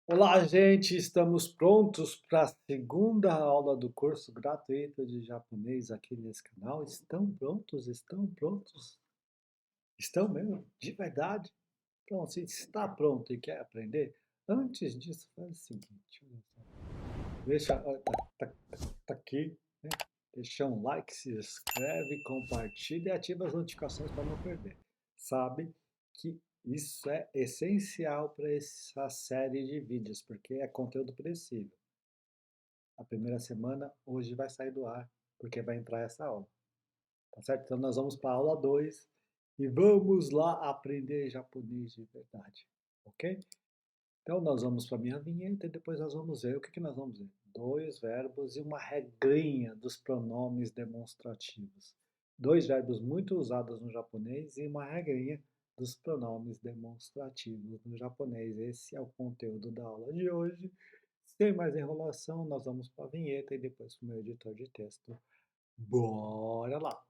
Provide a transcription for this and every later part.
Olá, gente! Estamos prontos para a segunda aula do curso gratuito de japonês aqui nesse canal. Estão prontos? Estão prontos? Estão mesmo? De verdade? Então, se está pronto e quer aprender, antes disso, faz o seguinte: olha só. Deixa, ó, tá aqui, né? Deixa um like, se inscreve, compartilha e ativa as notificações para não perder. Sabe que isso é essencial para essa série de vídeos, porque é conteúdo precível. A primeira semana hoje vai sair do ar, porque vai entrar essa aula. Tá certo? Então nós vamos para a aula 2 e vamos lá aprender japonês de verdade. Ok? Então nós vamos para a minha vinheta e depois nós vamos ver. O que nós vamos ver? Dois verbos e uma regrinha dos pronomes demonstrativos. Dois verbos muito usados no japonês e uma regrinha dos pronomes demonstrativos no japonês. Esse é o conteúdo da aula de hoje. Sem mais enrolação, nós vamos para a vinheta e depois para o meu editor de texto. Bora lá!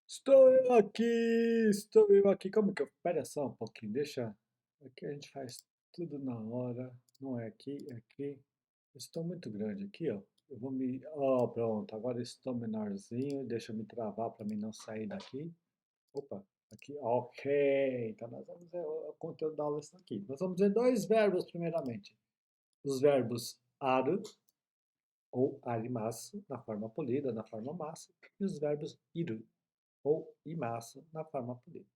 Estou eu aqui. Como que eu. Espera só um pouquinho, deixa. Aqui a gente faz tudo na hora. Não é aqui, é aqui. Estou muito grande aqui, ó. Eu vou me. Ó, pronto. Agora estou menorzinho. Deixa eu me travar para mim não sair daqui. Opa, aqui. Ok. Então nós vamos ver o conteúdo da aula está aqui. Nós vamos ver dois verbos, primeiramente. Os verbos aru ou arimasu, na forma polida, na forma massa. E os verbos iru ou imasu, na forma polida.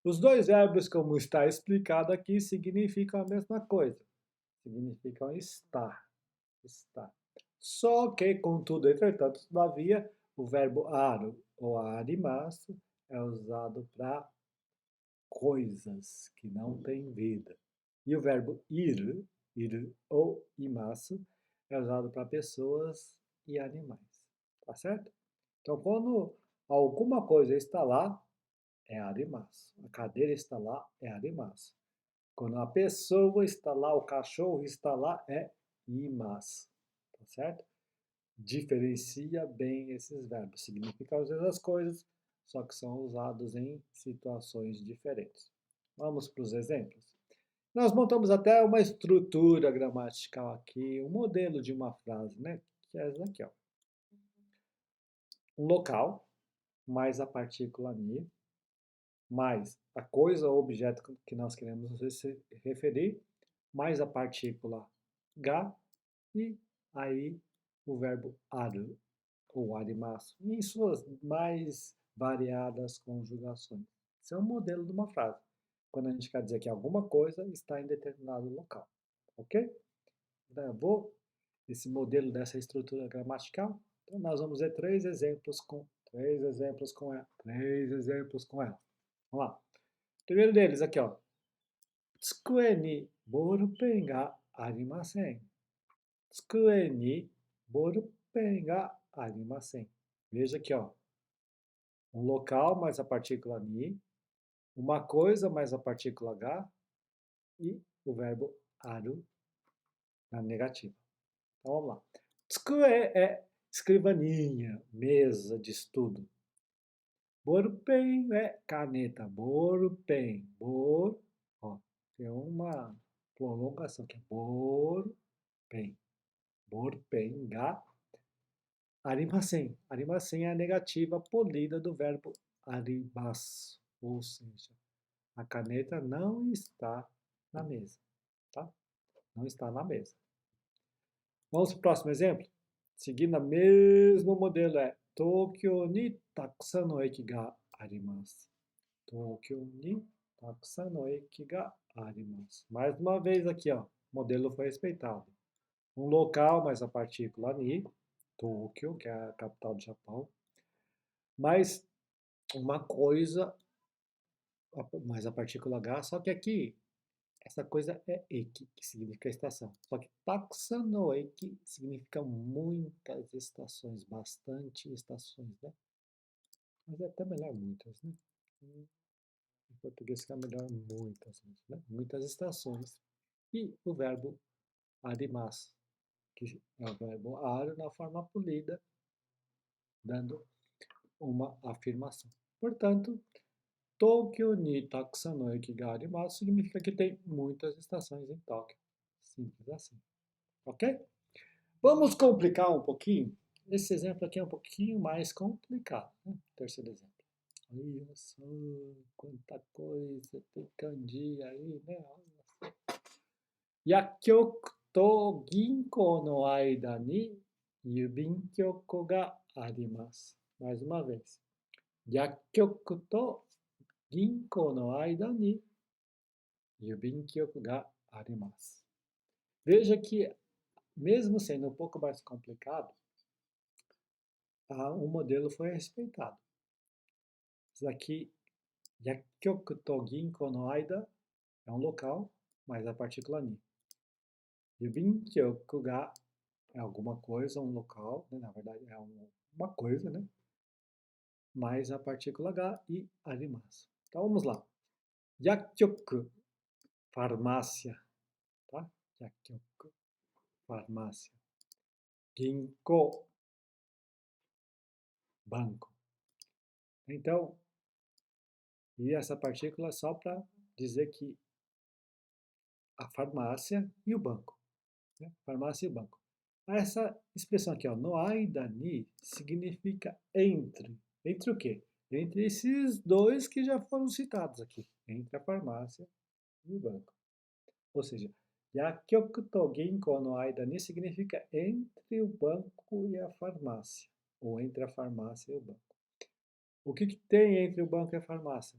Os dois verbos, como está explicado aqui, significam a mesma coisa. Significam estar. Estar. Só que, contudo, entretanto, todavia, o verbo aru ou arimasu é usado para coisas que não têm vida. E o verbo ir ou imasu, é usado para pessoas e animais. Tá certo? Então, quando alguma coisa está lá, é arimasu. A cadeira está lá, é arimasu. Quando a pessoa está lá, o cachorro está lá, é imasu. Tá certo? Diferencia bem esses verbos. Significam as mesmas coisas, só que são usados em situações diferentes. Vamos para os exemplos. Nós montamos até uma estrutura gramatical aqui, um modelo de uma frase, né? Que é essa aqui, ó. Um local, mais a partícula ni, mais a coisa ou objeto que nós queremos se referir, mais a partícula ga, e aí o verbo aru, ou arimasu, em suas mais variadas conjugações. Isso é um modelo de uma frase, quando a gente quer dizer que alguma coisa está em determinado local. Ok? Então, eu vou, esse modelo dessa estrutura gramatical, então nós vamos ver três exemplos com ela. Vamos lá. Primeiro deles aqui, ó. Tsukue ni ballpen ga arimasen. Tsukue ni ballpen ga arimasen. Veja aqui, ó. Um local mais a partícula ni, uma coisa mais a partícula ga e o verbo aru na negativa. Então vamos lá. Tsukue é escrivaninha, mesa de estudo. Ballpen é caneta. Ballpen. Ó, tem uma prolongação aqui. Ballpen. Ballpen ga arimasen. Arimasen é a negativa polida do verbo arimasu. Ou seja, a caneta não está na mesa. Tá? Não está na mesa. Vamos para o próximo exemplo? Seguindo o mesmo modelo é Tokyo ni takusan no eki ga arimasu. Tokyo ni takusan no eki ga arimasu. Mais uma vez aqui, ó, o modelo foi respeitado. Um local mais a partícula ni, Tóquio, que é a capital do Japão, mais uma coisa mais a partícula H, só que aqui essa coisa é eki, que significa estação. Só que takusan no eki significa muitas estações, bastante estações, né? Mas é até melhor muitas, né? Em português fica melhor muitas, né? Muitas estações. E o verbo arimasu, que é o verbo aru na forma polida, dando uma afirmação. Portanto, Tokyo ni takusan no eki ga arimasu significa que tem muitas estações em Tóquio. Simples assim. Ok? Vamos complicar um pouquinho? Esse exemplo aqui é um pouquinho mais complicado. Né? Terceiro exemplo. Olha só, quanta coisa, tem kanji aí, né? Olha só. Yakkyoku to ginko no aida ni yubinkyoku ga arimasu. Mais uma vez. Yakkyoku to ginko no aida ni yubinkyoku ga arimasu. Veja que, mesmo sendo um pouco mais complicado, o modelo foi respeitado. Isso aqui, Yakkyoku to ginko no aida é um local, mas a partícula ni. Yubinkyoku ga é alguma coisa, um local, né? Na verdade é uma coisa, né? Mais a partícula H e arimasu. Então vamos lá. Yakkyoku, farmácia, tá? Yakkyoku, farmácia. Ginko, banco. Então, e essa partícula é só para dizer que a farmácia e o banco. Né? Farmácia e o banco. Essa expressão aqui, ó, no aida ni, significa entre. Entre o quê? Entre esses dois que já foram citados aqui. Entre a farmácia e o banco. Ou seja, Yakkyoku to ginko no aida ni significa entre o banco e a farmácia. Ou entre a farmácia e o banco. O que tem entre o banco e a farmácia?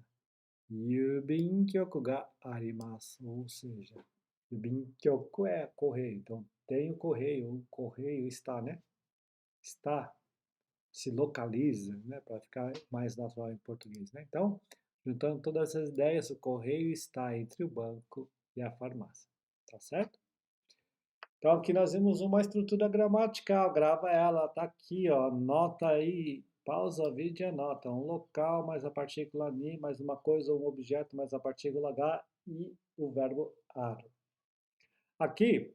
Yubinkyoku ga arimasu. Ou seja, Yubinkyoku é correio. Então, tem o correio está, né? Está, se localiza, né? Para ficar mais natural em português, né? Então, juntando todas essas ideias, o correio está entre o banco e a farmácia. Tá certo? Então, aqui nós vimos uma estrutura gramatical. Grava ela, tá aqui, ó. Anota aí. Pausa o vídeo e anota. Um local, mais a partícula ni, mais uma coisa, um objeto, mais a partícula h e o verbo aro. Aqui,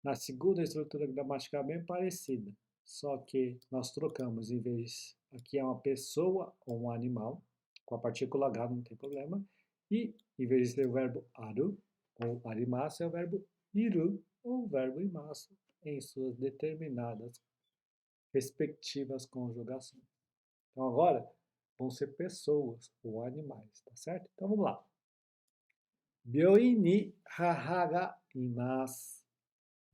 na segunda estrutura gramatical bem parecida, só que nós trocamos, em vez, aqui é uma pessoa ou um animal, com a partícula H não tem problema, e em vez de ser o verbo aru, ou arimasu, é o verbo iru, ou o verbo imasu, em suas determinadas respectivas conjugações. Então agora, vão ser pessoas ou animais, tá certo? Então vamos lá. Byoin ni haha ga imasu.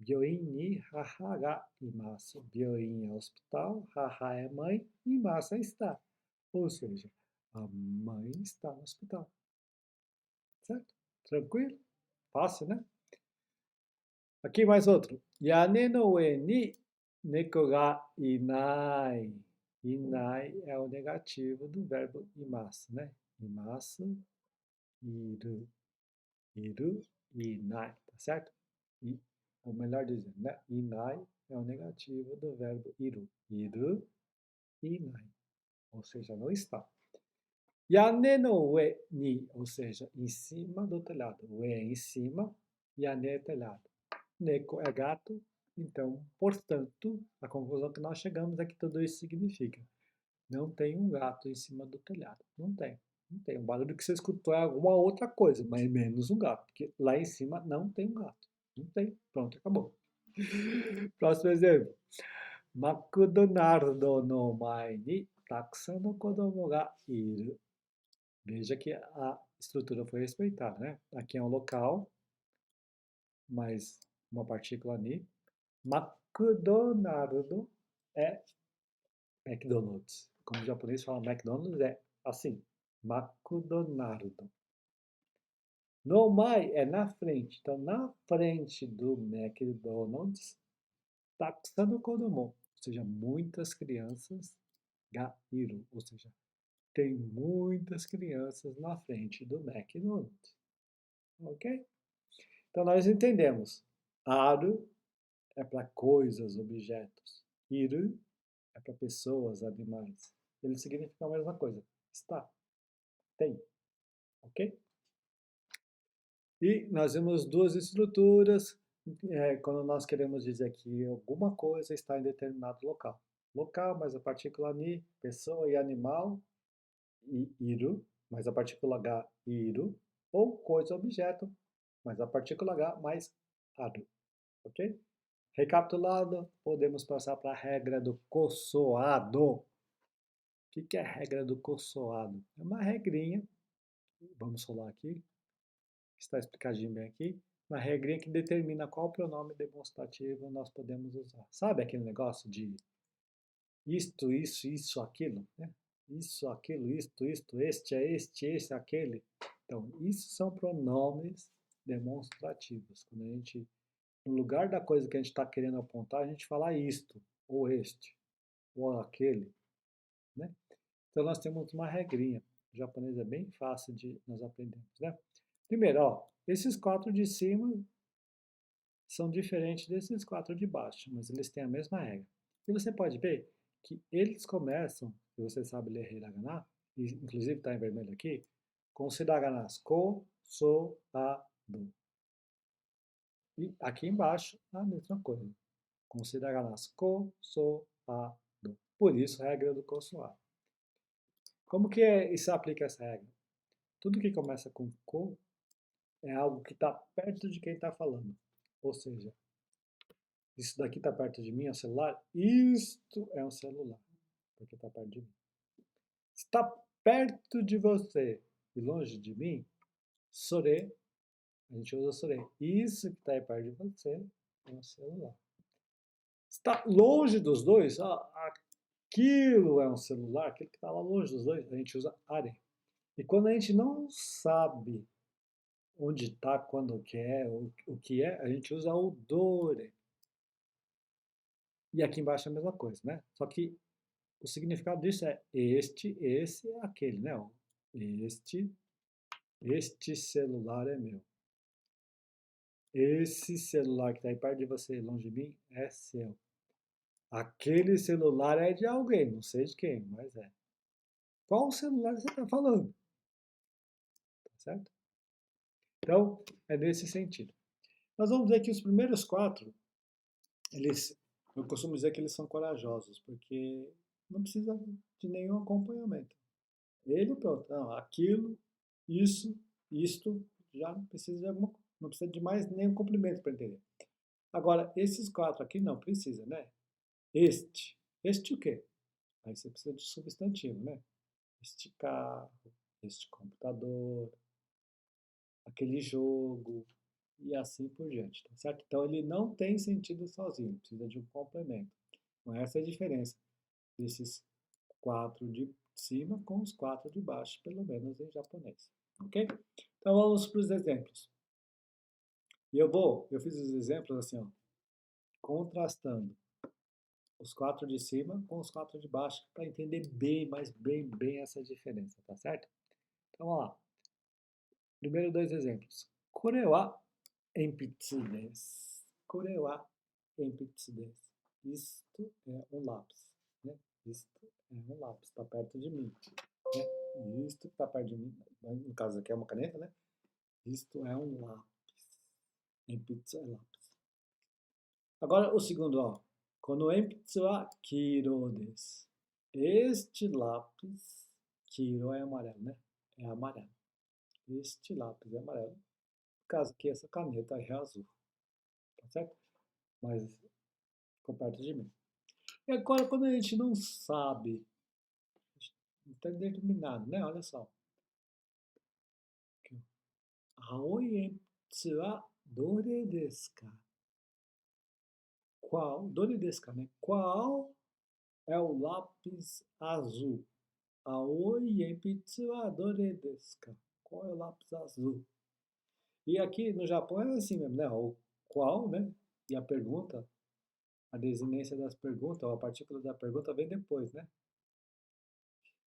Byoin ni haha ga imasu. Byoin é hospital, haha é mãe, imasu é está. Ou seja, a mãe está no hospital. Certo? Tranquilo? Fácil, né? Aqui mais outro. Yane no ue ni neko ga inai. Inai é o negativo do verbo imasu, né? Imasu, iru, iru, inai, tá certo? E, ou melhor dizendo, né? Inai é o negativo do verbo iru. Iru, inai. Ou seja, não está. Yane no ue ni, ou seja, em cima do telhado. Ue é em cima, yane é telhado. Neko é gato, então, portanto, a conclusão que nós chegamos é que tudo isso significa: não tem um gato em cima do telhado. Não tem. Não tem. O barulho que você escutou é alguma outra coisa, mas menos um gato, porque lá em cima não tem um gato. Não tem. Pronto, acabou. Próximo exemplo. Makudonarudo no mae ni takusan no kodomo ga iru. Veja que a estrutura foi respeitada, né? Aqui é um local, mais uma partícula ni. McDonald's é McDonald's. Como o japonês fala McDonald's, é assim. McDonald's. No mai é na frente. Então, na frente do McDonald's, takusan no kodomo. Ou seja, muitas crianças ga iru. Ou seja, tem muitas crianças na frente do McDonald's. Ok? Então, nós entendemos. Aru é para coisas, objetos. Iru é para pessoas, animais. Ele significa a mesma coisa. Está. Tem. Ok? E nós vemos duas estruturas. quando nós queremos dizer que alguma coisa está em determinado local. Local, mais a partícula ni, pessoa e animal, e iru, mais a partícula H, iru, ou coisa, objeto, mais a partícula H, mais aru, ok? Recapitulado, podemos passar para a regra do consoado. O que é a regra do consoado? É uma regrinha, vamos falar aqui, está explicadinho bem aqui, uma regrinha que determina qual pronome demonstrativo nós podemos usar. Sabe aquele negócio de isto, isso, aquilo, né? Isso, aquilo, isto, este é este, aquele. Então, isso são pronomes demonstrativos. Quando a gente, no lugar da coisa que a gente está querendo apontar, a gente fala isto, ou este, ou aquele, né? Então, nós temos uma regrinha. O japonês é bem fácil de nós aprendermos, né? Primeiro, ó, esses quatro de cima são diferentes desses quatro de baixo, mas eles têm a mesma regra. E você pode ver que eles começam, se você sabe ler hiragana, e inclusive está em vermelho aqui, com os hiraganas ko, so, a, do. E aqui embaixo, a mesma coisa, com os hiraganas ko, so, a, do. Por isso, a regra do consoado. Como que isso aplica essa regra? Tudo que começa com ko é algo que está perto de quem está falando. Ou seja, isso daqui está perto de mim, é um celular? Isto é um celular, porque está perto de mim. Está perto de você e longe de mim? Sore, a gente usa sore. Isso que está aí perto de você é um celular. Está longe dos dois? Aquilo é um celular, aquilo que está lá longe dos dois, a gente usa are. E quando a gente não sabe onde está, quando que é, o que é, a gente usa o dore. E aqui embaixo é a mesma coisa, né? Só que o significado disso é este, esse, aquele, né? Este celular é meu. Esse celular que está aí perto de você, longe de mim, é seu. Aquele celular é de alguém, não sei de quem, mas é. Qual celular você está falando? Tá certo? Então, é nesse sentido. Nós vamos ver que os primeiros quatro, eu costumo dizer que eles são corajosos, porque não precisa de nenhum acompanhamento. Ele, pronto, não, aquilo, isso, isto, já não precisa de alguma, não precisa de mais nenhum complemento para entender. Agora, esses quatro aqui não precisa, né? Este o quê? Aí você precisa de substantivo, né? Este carro, este computador, aquele jogo e assim por diante, tá certo? Então ele não tem sentido sozinho, precisa de um complemento. Então essa é a diferença desses quatro de cima com os quatro de baixo, pelo menos em japonês, ok? Então vamos para os exemplos. E eu fiz os exemplos assim, ó, contrastando os quatro de cima com os quatro de baixo para entender bem, mas bem essa diferença, tá certo? Então vamos lá. Primeiro dois exemplos. Kore wa enpitsu desu. Kore wa enpitsu desu. Isto é um lápis, né? Isto é um lápis, está perto de mim, né? Isto está perto de mim, no caso aqui é uma caneta, né? Isto é um lápis. Enpitsu é lápis. Agora o segundo, ó. Kono enpitsu wa kiro desu. Este lápis, kiro é amarelo, né? É amarelo. Este lápis é amarelo. No caso aqui, essa caneta é azul. Tá certo? Mas ficou perto de mim. E agora, quando a gente não sabe, não está determinado, né? Olha só. Aoi enpitsu wa dore desu ka? Qual? Dore desu ka, né? Qual é o lápis azul? Aoi enpitsu wa dore desu ka? Qual é o lápis azul? E aqui no Japão é assim mesmo, né? O qual, né? E a pergunta, a desinência das perguntas, ou a partícula da pergunta vem depois, né?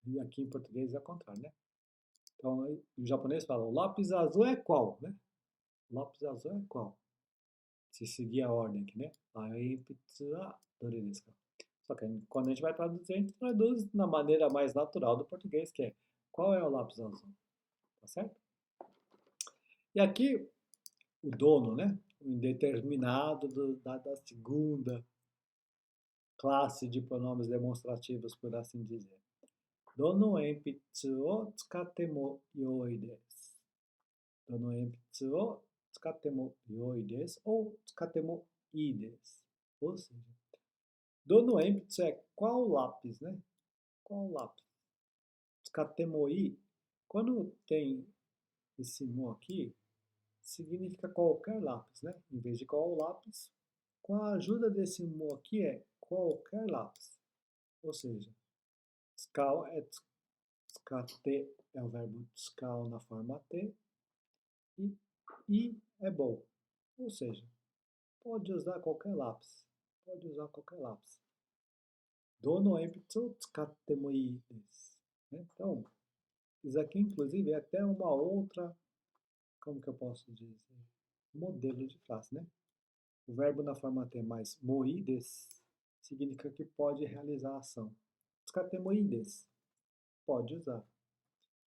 E aqui em português é o contrário, né? Então, o japonês fala, o lápis azul é qual, né? O lápis azul é qual? Se seguir a ordem aqui, né? Aipitsu wa dore desu ka? Só que quando a gente vai traduzir, a gente traduz na maneira mais natural do português, que é qual é o lápis azul? Tá certo? E aqui, o dono, né? indeterminado da segunda classe de pronomes demonstrativos, por assim dizer. Dono enpitsu o tsukatte mo yoi desu. Dono enpitsu o tsukatte mo yoi desu ou tsukatte mo ii desu. Ou seja, dono enpitsu é qual lápis, né? Qual lápis? Tsukatte mo ii. Quando tem esse mo aqui, significa qualquer lápis, né? Em vez de qual lápis, com a ajuda desse mo aqui é qualquer lápis. Ou seja, tsukau é tsukatte é o verbo tsukau na forma T e é bom. Ou seja, pode usar qualquer lápis. Pode usar qualquer lápis. Dono enpitsu o tsukatte mo ii desu. Então, isso aqui, inclusive, é até uma outra, como que eu posso dizer? Modelo de frase, né? O verbo na forma T mais moides significa que pode realizar a ação. Tsukatte moides, pode usar.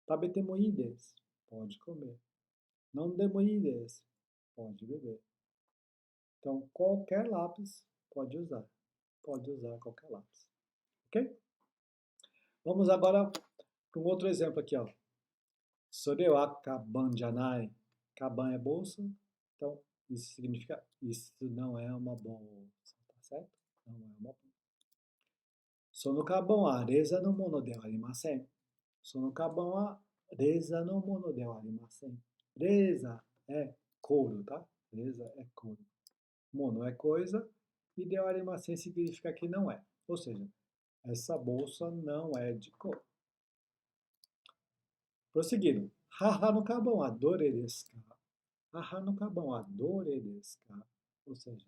Tabete moides, pode comer. Não de moides, pode beber. Então, qualquer lápis pode usar. Pode usar qualquer lápis. Ok? Vamos agora para um outro exemplo aqui, ó. Sore wa kaban janai. Kaban é bolsa. Então, isso significa isso não é uma bolsa, tá certo? Não é uma bolsa. そのカバンはレーザーのものではありません。そのカバンはレーザーのものではありません。レーザーé couro, tá? レーザーé couro. Mono é coisa e de a r i m a s e n significa que não é. Ou seja, essa bolsa não é de couro. Prosseguindo. Haha no kabon adore desu ka? Haha no kabon adore desu ka? Ou seja,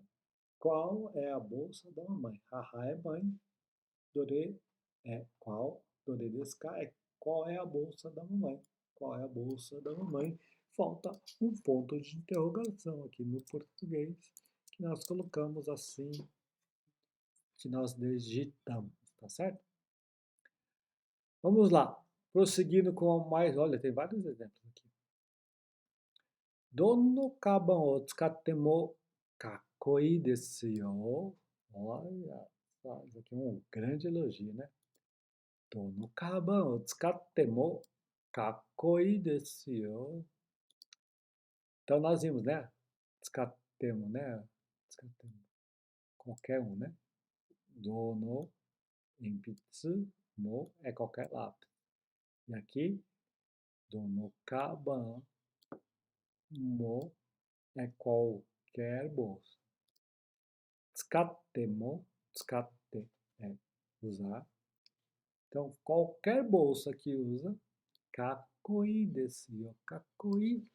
qual é a bolsa da mamãe? Haha é mãe. Dore é qual? Dore desu ka é qual é a bolsa da mamãe? Qual é a bolsa da mamãe? Falta um ponto de interrogação aqui no português, que nós colocamos assim, que nós digitamos, tá certo? Vamos lá, prosseguindo com mais, olha, tem vários exemplos aqui. Dono kaban o tsukatte mo kakkoi desu yo. Olha, isso aqui é um grande elogio, né? どのカバンを使ってもかっこいいですよ. Então, nós vimos, né? Descartemos, né? Descartemos. Qualquer um, né? Dono, enpitsu, mo é qualquer lápis. E aqui, dono kaban, mo é qualquer bolsa. Tsukattemo, tsukatte é usar. Então, qualquer bolsa que usa, kakkoi desu yo. Kakkoi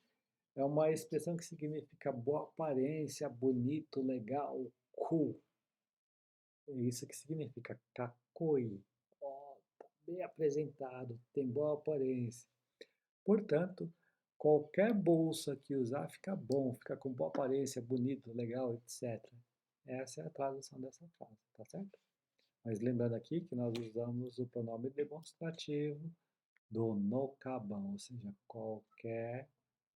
é uma expressão que significa boa aparência, bonito, legal, cool. É isso que significa kakoi. Oh, tá bem apresentado, tem boa aparência. Portanto, qualquer bolsa que usar fica bom, fica com boa aparência, bonito, legal, etc. Essa é a tradução dessa frase, tá certo? Mas lembrando aqui que nós usamos o pronome demonstrativo do no kaban, ou seja, qualquer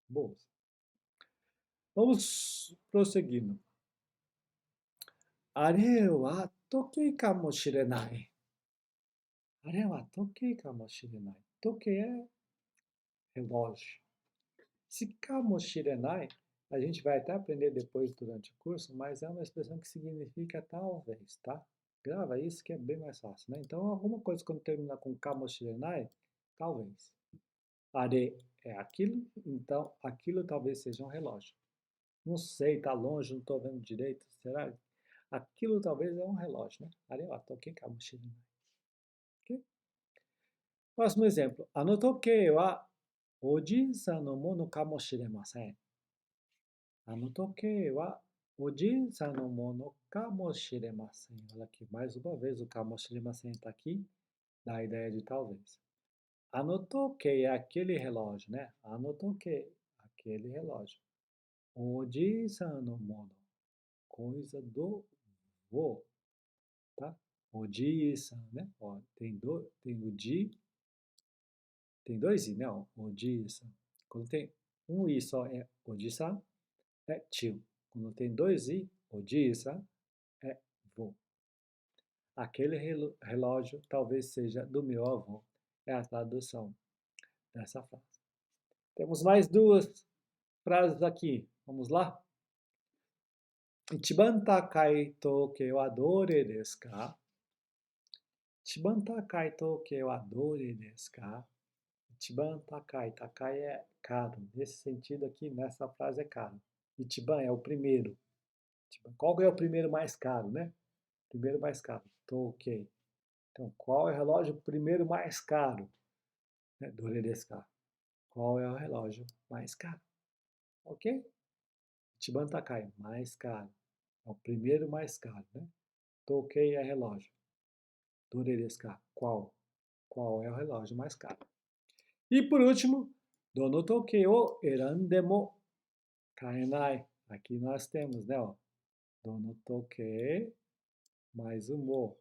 bolsa. Vamos prosseguindo. あれは時計かもしれない。あれは時計かもしれない。時計é relógio. Se kamoshirenai, a gente vai até aprender depois durante o curso, mas é uma expressão que significa talvez, tá? Grava isso que é bem mais fácil, né? Então, alguma coisa quando termina com kamoshirenai, talvez. Are é aquilo, então aquilo talvez seja um relógio. Não sei, tá longe, não estou vendo direito, será? Aquilo talvez é um relógio, né? Are wa toki kamoshirenai. Ok? Próximo exemplo. あの時計はおじいさんのものかもしれません。あの時計はおじいさんのものかもしれません. Olha aqui, mais uma vez o かもしれませんestá aqui, dá a ideia de talvez. あの時計 é aquele relógio, né? あの時計 aquele relógio. おじいさんのもの coisa do vô, tá? おじいさん, né? Ó, tem o di, tem dois i, né? Ó, o ji-san. Quando tem um i só é o ji-san, é tio. Quando tem dois i, o disa é vô. Aquele relógio talvez seja do meu avô. É a tradução dessa frase. Temos mais duas frases aqui. Vamos lá? Ichiban takai toke wa dore desu ka? Ichiban takai toke wa dore desu ka? Ichiban takai. Takai é caro. Nesse sentido aqui, nessa frase é caro. Ichiban é o primeiro. Qual é o primeiro mais caro, né? Primeiro mais caro. Toke. Então, qual é o relógio primeiro mais caro? Dore desu ka? Qual é o relógio mais caro? Ok? Ichiban takai, mais caro. É o primeiro mais caro, né? Toquei é relógio. Dore desu ka? Qual? Qual é o relógio mais caro? E por último, dono toke o erande mo kaenai. Aqui nós temos, né? Ó, dono toke mais o mo.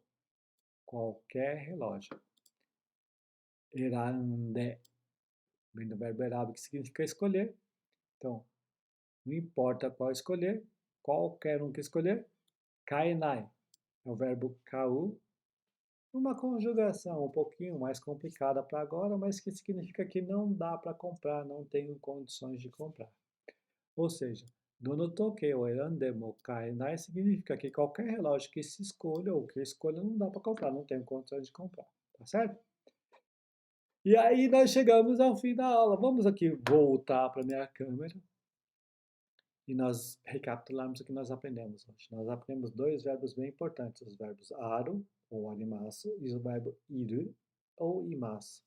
Qualquer relógio. Erande. Vem do verbo erabe, que significa escolher. Então, não importa qual escolher, qualquer um que escolher, kaenai. É o verbo kau, uma conjugação um pouquinho mais complicada para agora, mas que significa que não dá para comprar, não tenho condições de comprar. Ou seja, dono toke o erande mo kaenai significa que qualquer relógio que se escolha ou que escolha não dá para comprar, não tenho condições de comprar, tá certo? E aí nós chegamos ao fim da aula. Vamos aqui voltar para minha câmera e nós recapitularmos o que nós aprendemos hoje. Nós aprendemos dois verbos bem importantes, os verbos aru, ou animaço, e o verbo iru, ou imasu.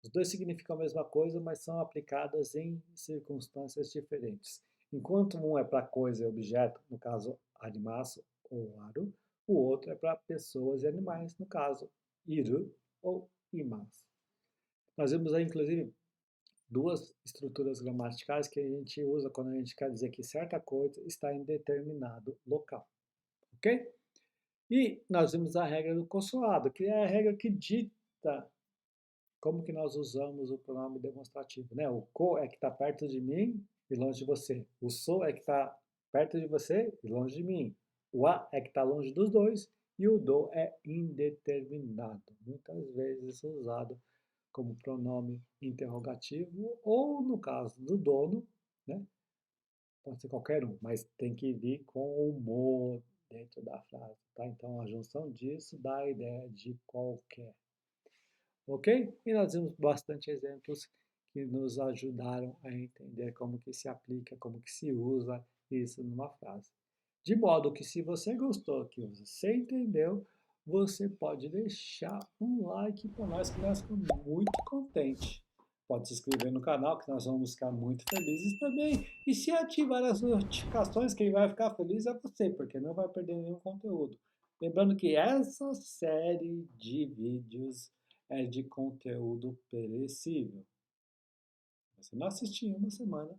Os dois significam a mesma coisa, mas são aplicados em circunstâncias diferentes. Enquanto um é para coisa e objeto, no caso animaço ou aru, o outro é para pessoas e animais, no caso iru ou imasu. Nós vimos aí, inclusive, duas estruturas gramaticais que a gente usa quando a gente quer dizer que certa coisa está em determinado local, ok? E nós vimos a regra do consoado, que é a regra que dita como que nós usamos o pronome demonstrativo, né? O ko é que está perto de mim e longe de você. O so é que está perto de você e longe de mim. O a é que está longe dos dois e o do é indeterminado, muitas vezes usado como pronome interrogativo ou, no caso do dono, né? Pode ser qualquer um, mas tem que vir com o mo dentro da frase, tá? Então, a junção disso dá a ideia de qualquer. Ok? E nós vimos bastante exemplos que nos ajudaram a entender como que se aplica, como que se usa isso numa frase. De modo que se você gostou, que você entendeu, você pode deixar um like para nós, que nós ficamos muito contentes. Pode se inscrever no canal, que nós vamos ficar muito felizes também. E se ativar as notificações, quem vai ficar feliz é você, porque não vai perder nenhum conteúdo. Lembrando que essa série de vídeos é de conteúdo perecível. Você não assistiu em uma semana,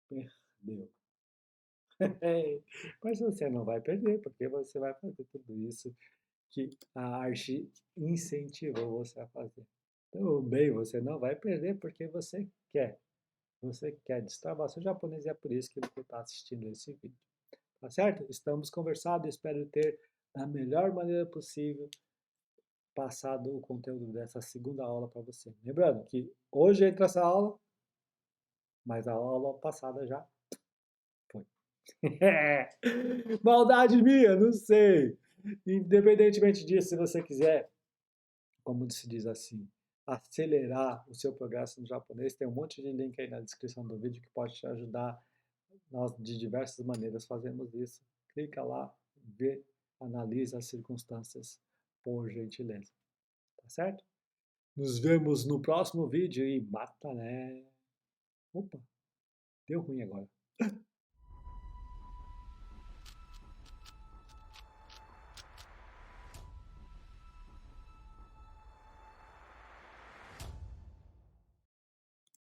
perdeu. Mas você não vai perder, porque você vai fazer tudo isso que a arte incentivou você a fazer. Também você não vai perder porque você quer. Você quer destravar seu japonês e é por isso que você está assistindo esse vídeo. Tá certo? Estamos conversando, espero ter, da melhor maneira possível, passado o conteúdo dessa segunda aula para você. Lembrando que hoje entra essa aula, mas a aula passada já foi. Maldade minha, não sei. Independentemente disso, se você quiser, como se diz assim, acelerar o seu progresso no japonês, tem um monte de link aí na descrição do vídeo que pode te ajudar. Nós, de diversas maneiras, fazemos isso. Clica lá, vê, analisa as circunstâncias, por gentileza. Tá certo? Nos vemos no próximo vídeo e mata, né? Opa, deu ruim agora.